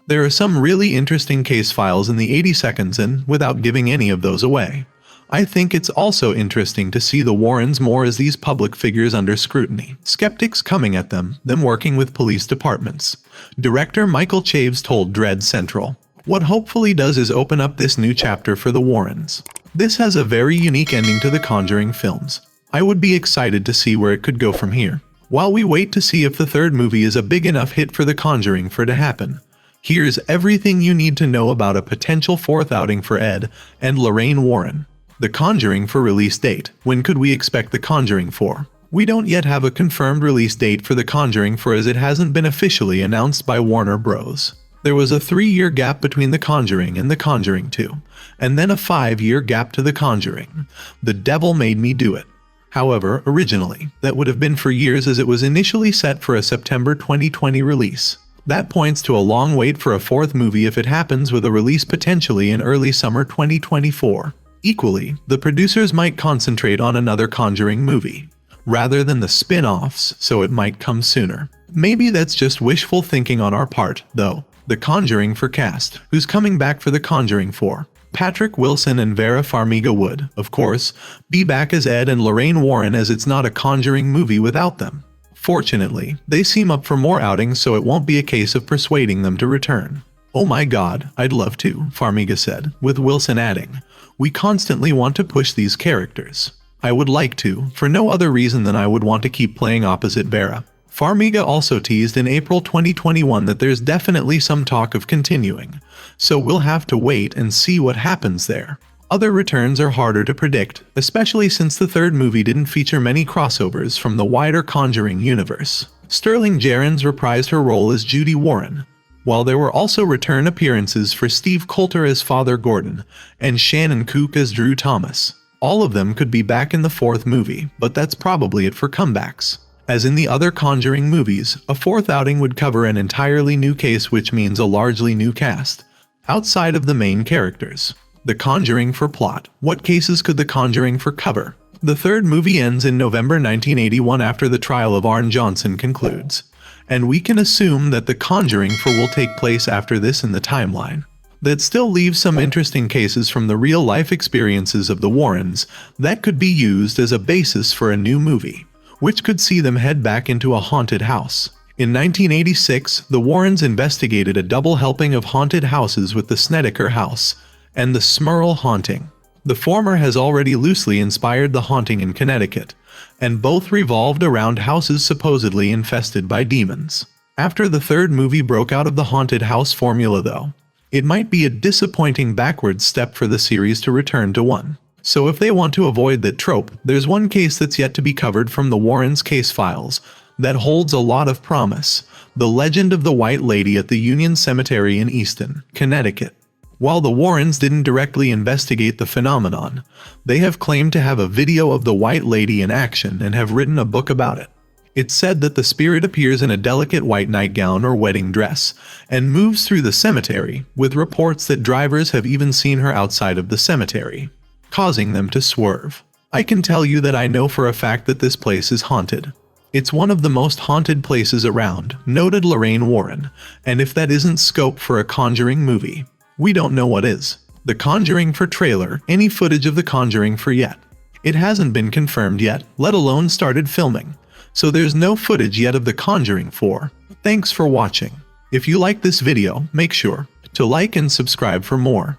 There are some really interesting case files in the 80 seconds in, without giving any of those away. I think it's also interesting to see the Warrens more as these public figures under scrutiny. Skeptics coming at them working with police departments. Director Michael Chaves told Dread Central, "What hopefully does is open up this new chapter for the Warrens. This has a very unique ending to the Conjuring films. I would be excited to see where it could go from here. While we wait to see if the third movie is a big enough hit for the Conjuring for it to happen. Here's everything you need to know about a potential fourth outing for Ed and Lorraine Warren. The Conjuring for release date. When could we expect The Conjuring 4? We don't yet have a confirmed release date for The Conjuring 4 as it hasn't been officially announced by Warner Bros. There was a 3-year gap between The Conjuring and The Conjuring 2, and then a 5-year gap to The Conjuring. The devil made me do it. However, originally, that would have been for years as it was initially set for a September 2020 release. That points to a long wait for a fourth movie if it happens, with a release potentially in early summer 2024. Equally, the producers might concentrate on another Conjuring movie, rather than the spin-offs, so it might come sooner. Maybe that's just wishful thinking on our part, though. The Conjuring 4 cast. Who's coming back for The Conjuring 4? Patrick Wilson and Vera Farmiga would, of course, be back as Ed and Lorraine Warren, as it's not a Conjuring movie without them. Fortunately, they seem up for more outings, so it won't be a case of persuading them to return. "Oh my god, I'd love to," Farmiga said, with Wilson adding, "We constantly want to push these characters. I would like to, for no other reason than I would want to keep playing opposite Vera." Farmiga also teased in April 2021 that there's definitely some talk of continuing, so we'll have to wait and see what happens there. Other returns are harder to predict, especially since the third movie didn't feature many crossovers from the wider Conjuring universe. Sterling Jarrens reprised her role as Judy Warren, while there were also return appearances for Steve Coulter as Father Gordon and Shannon Kook as Drew Thomas. All of them could be back in the fourth movie, but that's probably it for comebacks. As in the other Conjuring movies, a fourth outing would cover an entirely new case, which means a largely new cast, outside of the main characters. The Conjuring 4 plot. What cases could The Conjuring 4 cover? The third movie ends in November 1981 after the trial of Arne Johnson concludes, and we can assume that The Conjuring 4 will take place after this in the timeline. That still leaves some interesting cases from the real-life experiences of the Warrens that could be used as a basis for a new movie, which could see them head back into a haunted house. In 1986, the Warrens investigated a double helping of haunted houses with the Snedeker House and the Smurl haunting. The former has already loosely inspired the haunting in Connecticut, and both revolved around houses supposedly infested by demons. After the third movie broke out of the haunted house formula, though, it might be a disappointing backward step for the series to return to one. So if they want to avoid that trope, there's one case that's yet to be covered from the Warrens' case files that holds a lot of promise: the legend of the White Lady at the Union Cemetery in Easton, Connecticut. While the Warrens didn't directly investigate the phenomenon, they have claimed to have a video of the White Lady in action and have written a book about it. It's said that the spirit appears in a delicate white nightgown or wedding dress and moves through the cemetery, with reports that drivers have even seen her outside of the cemetery, causing them to swerve. I can tell you that I know for a fact that this place is haunted. It's one of the most haunted places around, noted Lorraine Warren, and if that isn't scope for a Conjuring movie, we don't know what is. The Conjuring 4 trailer. Any footage of The Conjuring 4 yet? It hasn't been confirmed yet, let alone started filming, so there's no footage yet of The Conjuring 4. Thanks for watching. If you like this video, make sure to like and subscribe for more.